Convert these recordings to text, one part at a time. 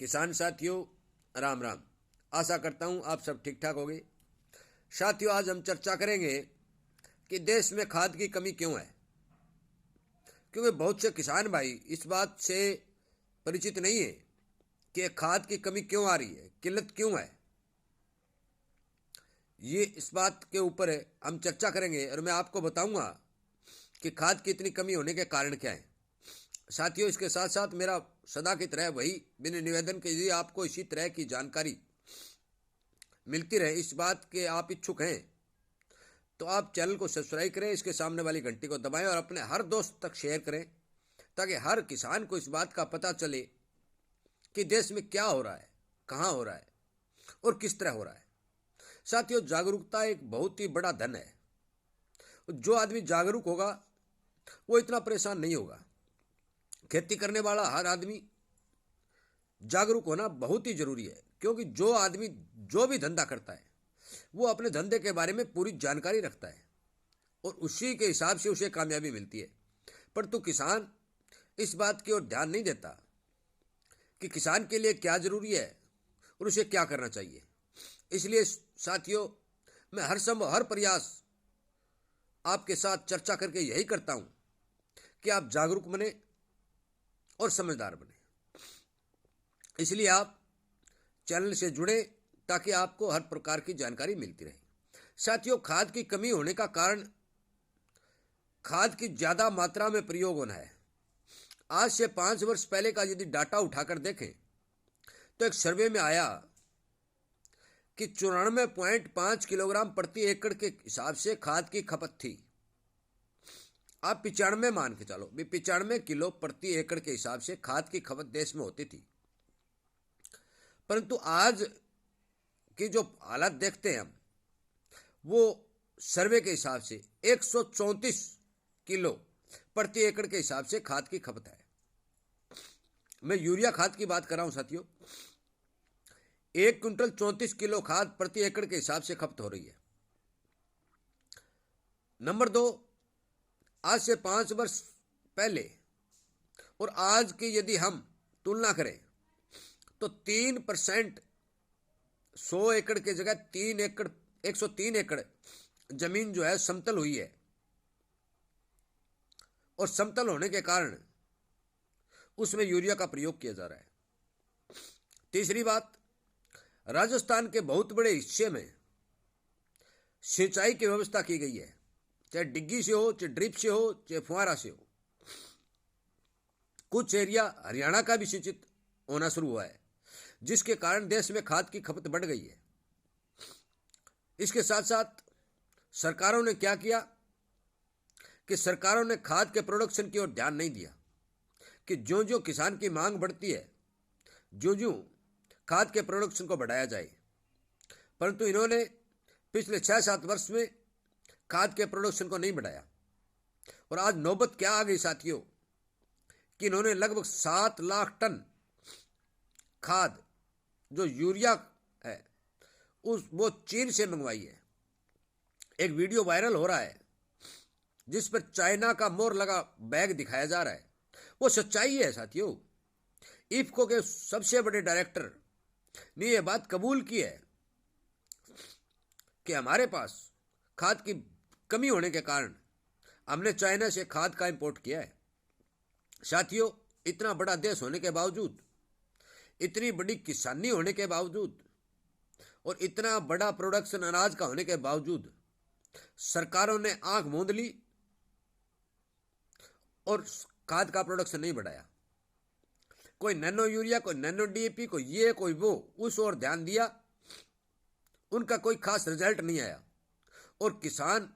किसान साथियों, राम राम। आशा करता हूँ आप सब ठीक ठाक होंगे। साथियों, आज हम चर्चा करेंगे कि देश में खाद की कमी क्यों है। क्योंकि बहुत से किसान भाई इस बात से परिचित नहीं है कि खाद की कमी क्यों आ रही है, किल्लत क्यों है। ये इस बात के ऊपर हम चर्चा करेंगे और मैं आपको बताऊंगा कि खाद की इतनी कमी होने के कारण क्या है। साथियों, इसके साथ साथ मेरा सदा की तरह वही बिना निवेदन के यदि आपको इसी तरह की जानकारी मिलती रहे, इस बात के आप इच्छुक हैं, तो आप चैनल को सब्सक्राइब करें, इसके सामने वाली घंटी को दबाएं और अपने हर दोस्त तक शेयर करें, ताकि हर किसान को इस बात का पता चले कि देश में क्या हो रहा है, कहाँ हो रहा है और किस तरह हो रहा है। साथियों, जागरूकता एक बहुत ही बड़ा धन है। जो आदमी जागरूक होगा वो इतना परेशान नहीं होगा। खेती करने वाला हर आदमी जागरूक होना बहुत ही जरूरी है, क्योंकि जो आदमी जो भी धंधा करता है वो अपने धंधे के बारे में पूरी जानकारी रखता है और उसी के हिसाब से उसे कामयाबी मिलती है। परंतु किसान इस बात की ओर ध्यान नहीं देता कि किसान के लिए क्या जरूरी है और उसे क्या करना चाहिए। इसलिए साथियों, मैं हर संभव हर प्रयास आपके साथ चर्चा करके यही करता हूं कि आप जागरूक बने और समझदार बने। इसलिए आप चैनल से जुड़े ताकि आपको हर प्रकार की जानकारी मिलती रहे। साथियों, खाद की कमी होने का कारण खाद की ज्यादा मात्रा में प्रयोग होना है। आज से 5 वर्ष पहले का यदि डाटा उठाकर देखें तो एक सर्वे में आया कि 94.5 किलोग्राम प्रति एकड़ के हिसाब से खाद की खपत थी। आप 95 मान के चलो, 95 किलो प्रति एकड़ के हिसाब से खाद की खपत देश में होती थी। परंतु आज की जो हालत देखते हैं हम, वो सर्वे के हिसाब से 134 किलो प्रति एकड़ के हिसाब से खाद की खपत है। मैं यूरिया खाद की बात कर रहा हूं साथियों। 1 क्विंटल 34 किलो खाद प्रति एकड़ के हिसाब से खपत हो रही है। नंबर 2, आज से 5 वर्ष पहले और आज की यदि हम तुलना करें तो 3%, 100 एकड़ की जगह 103 एकड़ जमीन जो है समतल हुई है और समतल होने के कारण उसमें यूरिया का प्रयोग किया जा रहा है। तीसरी बात, राजस्थान के बहुत बड़े हिस्से में सिंचाई की व्यवस्था की गई है, चाहे डिग्गी से हो, चाहे ड्रिप से हो, चाहे फुहारा से हो। कुछ एरिया हरियाणा का भी सिंचित होना शुरू हुआ है, जिसके कारण देश में खाद की खपत बढ़ गई है। इसके साथ साथ सरकारों ने क्या किया कि सरकारों ने खाद के प्रोडक्शन की ओर ध्यान नहीं दिया कि जो जो किसान की मांग बढ़ती है, जो जो खाद के प्रोडक्शन को बढ़ाया जाए। परंतु इन्होंने पिछले 6-7 वर्ष में खाद के प्रोडक्शन को नहीं बढ़ाया और आज नौबत क्या आ गई साथियों कि इन्होंने लगभग 7 लाख टन खाद जो यूरिया है वो चीन से मंगवाई है। एक वीडियो वायरल हो रहा है जिस पर चाइना का मोहर लगा बैग दिखाया जा रहा है। वो सच्चाई है साथियों। इफ्को के सबसे बड़े डायरेक्टर ने यह बात कबूल की है कि हमारे पास खाद की कमी होने के कारण हमने चाइना से खाद का इंपोर्ट किया है। साथियों, इतना बड़ा देश होने के बावजूद, इतनी बड़ी किसानी होने के बावजूद और इतना बड़ा प्रोडक्शन अनाज का होने के बावजूद सरकारों ने आंख मूंद ली और खाद का प्रोडक्शन नहीं बढ़ाया। कोई नैनो यूरिया, कोई नैनो डीएपी, कोई ये कोई वो, उस ओर ध्यान दिया, उनका कोई खास रिजल्ट नहीं आया और किसान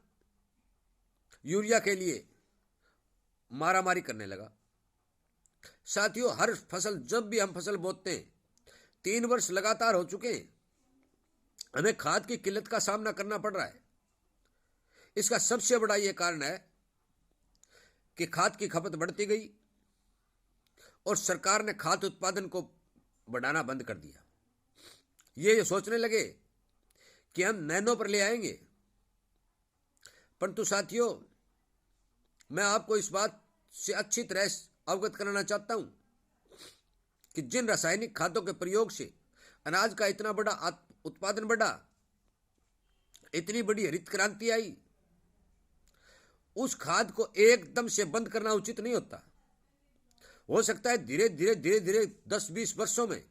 यूरिया के लिए मारामारी करने लगा। साथियों, हर फसल, जब भी हम फसल बोते हैं, 3 वर्ष लगातार हो चुके हैं, हमें खाद की किल्लत का सामना करना पड़ रहा है। इसका सबसे बड़ा यह कारण है कि खाद की खपत बढ़ती गई और सरकार ने खाद उत्पादन को बढ़ाना बंद कर दिया। ये सोचने लगे कि हम नैनो पर ले आएंगे। परंतु साथियों, मैं आपको इस बात से अच्छी तरह अवगत कराना चाहता हूं कि जिन रासायनिक खादों के प्रयोग से अनाज का इतना बड़ा उत्पादन बढ़ा, इतनी बड़ी हरित क्रांति आई, उस खाद को एकदम से बंद करना उचित नहीं होता। हो सकता है धीरे धीरे 10-20 वर्षों में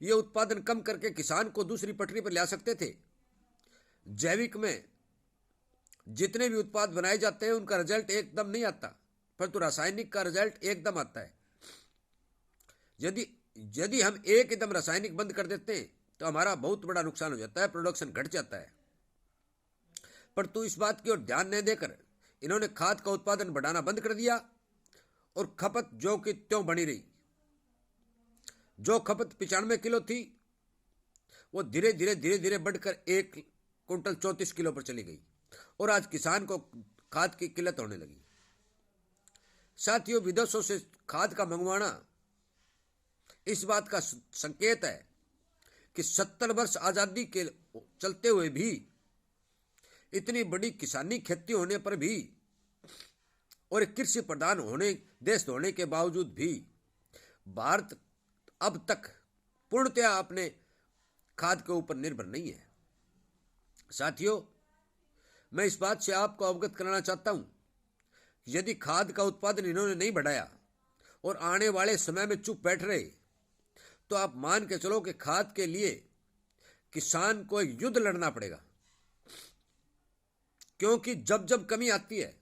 यह उत्पादन कम करके किसान को दूसरी पटरी पर ला सकते थे। जैविक में जितने भी उत्पाद बनाए जाते हैं उनका रिजल्ट एकदम नहीं आता, परंतु रासायनिक का रिजल्ट एकदम आता है। यदि हम एकदम रासायनिक बंद कर देते हैं तो हमारा बहुत बड़ा नुकसान हो जाता है, प्रोडक्शन घट जाता है। परंतु इस बात की ओर ध्यान नहीं देकर इन्होंने खाद का उत्पादन बढ़ाना बंद कर दिया और खपत जो कि त्यों बनी रही। जो खपत 95 किलो थी वो धीरे धीरे बढ़कर 1 कुंटल 34 किलो पर चली गई और आज किसान को खाद की किल्लत होने लगी। साथियों, विदेशों से खाद का मंगवाना इस बात का संकेत है कि 70 वर्ष आजादी के चलते हुए भी, इतनी बड़ी किसानी खेती होने पर भी और एक कृषि प्रधान देश होने के बावजूद भी भारत अब तक पूर्णतया अपने खाद के ऊपर निर्भर नहीं है। साथियों, मैं इस बात से आपको अवगत कराना चाहता हूं, यदि खाद का उत्पादन इन्होंने नहीं बढ़ाया और आने वाले समय में चुप बैठ रहे तो आप मान के चलो कि खाद के लिए किसान को एक युद्ध लड़ना पड़ेगा। क्योंकि जब जब कमी आती है,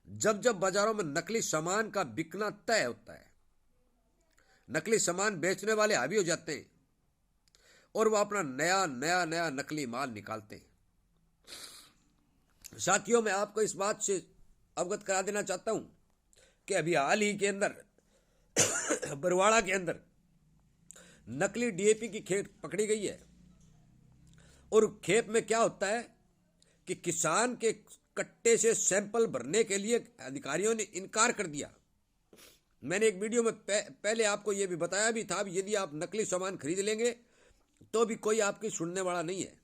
जब जब बाजारों में नकली सामान का बिकना तय होता है, नकली सामान बेचने वाले हावी हो जाते हैं और वो अपना नया नकली माल निकालते हैं। साथियों, मैं आपको इस बात से अवगत करा देना चाहता हूं कि अभी हाल ही के अंदर बरवाड़ा के अंदर नकली डीएपी की खेप पकड़ी गई है और खेप में क्या होता है कि किसान के कट्टे से सैंपल भरने के लिए अधिकारियों ने इनकार कर दिया। मैंने एक वीडियो में पहले आपको यह भी बताया भी था, यदि आप नकली सामान खरीद लेंगे तो भी कोई आपकी सुनने वाला नहीं है।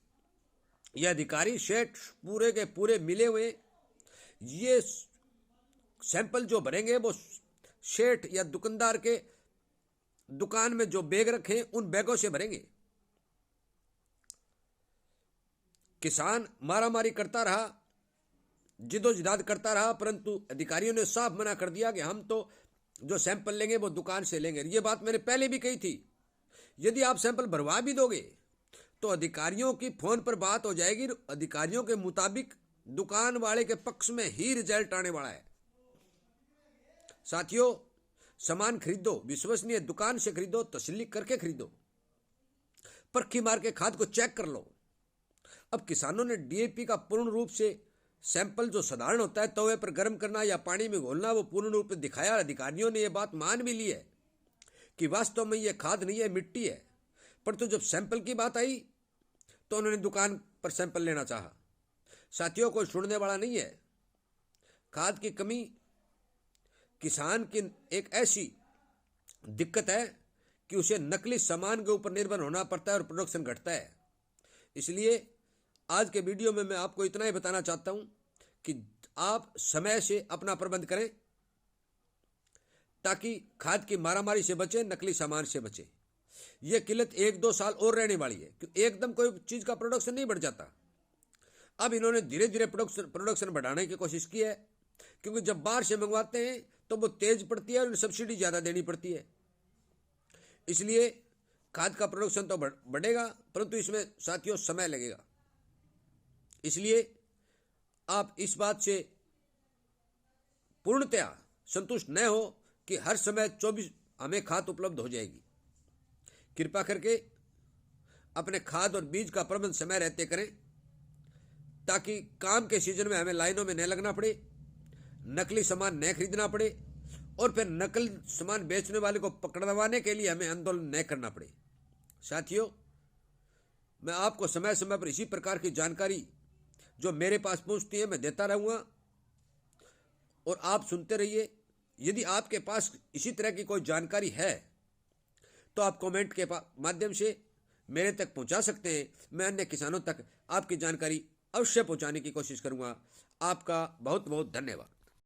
यह अधिकारी सेठ पूरे के पूरे मिले हुए ये सैंपल जो भरेंगे वो सेठ या दुकानदार के दुकान में जो बैग रखे उन बैगों से भरेंगे। किसान मारामारी करता रहा, जिदोजहद करता रहा, परंतु अधिकारियों ने साफ मना कर दिया कि हम तो जो सैंपल लेंगे वो दुकान से लेंगे। ये बात मैंने पहले भी कही थी। यदि आप सैंपल भरवा भी दोगे तो अधिकारियों की फोन पर बात हो जाएगी, अधिकारियों के मुताबिक दुकान वाले के पक्ष में ही रिजल्ट आने वाला है। साथियों, सामान खरीदो, विश्वसनीय दुकान से खरीदो, तसल्ली करके खरीदो, परखी मार के खाद को चेक कर लो। अब किसानों ने डीएपी का पूर्ण रूप से सैंपल जो साधारण होता है तवे पर गर्म करना या पानी में घोलना, वो पूर्ण रूप से दिखाया। अधिकारियों ने यह बात मान भी ली है कि वास्तव में यह खाद नहीं है, मिट्टी है। परंतु जब सैंपल की बात आई तो उन्होंने दुकान पर सैंपल लेना चाहा। साथियों, कोई सुनने वाला नहीं है। खाद की कमी किसान की एक ऐसी दिक्कत है कि उसे नकली सामान के ऊपर निर्भर होना पड़ता है और प्रोडक्शन घटता है। इसलिए आज के वीडियो में मैं आपको इतना ही बताना चाहता हूं कि आप समय से अपना प्रबंध करें ताकि खाद की मारामारी से बचे, नकली सामान से बचे। यह किल्लत 1-2 साल और रहने वाली है, क्योंकि एकदम कोई चीज का प्रोडक्शन नहीं बढ़ जाता। अब इन्होंने धीरे धीरे प्रोडक्शन बढ़ाने की कोशिश की है, क्योंकि जब बाहर से मंगवाते हैं तो वो तेज पड़ती है और सब्सिडी ज्यादा देनी पड़ती है। इसलिए खाद का प्रोडक्शन तो बढ़ेगा, परंतु इसमें साथियों समय लगेगा। इसलिए आप इस बात से पूर्णतया संतुष्ट न हो कि हर समय 24 हमें खाद उपलब्ध हो जाएगी। कृपा करके अपने खाद और बीज का प्रबंध समय रहते करें ताकि काम के सीजन में हमें लाइनों में न लगना पड़े, नकली सामान न खरीदना पड़े और फिर नकली सामान बेचने वाले को पकड़वाने के लिए हमें आंदोलन न करना पड़े। साथियों, मैं आपको समय समय पर इसी प्रकार की जानकारी जो मेरे पास पहुंचती है मैं देता रहूंगा और आप सुनते रहिए। यदि आपके पास इसी तरह की कोई जानकारी है तो आप कमेंट के माध्यम से मेरे तक पहुंचा सकते हैं। मैं अन्य किसानों तक आपकी जानकारी अवश्य पहुंचाने की कोशिश करूंगा। आपका बहुत बहुत धन्यवाद।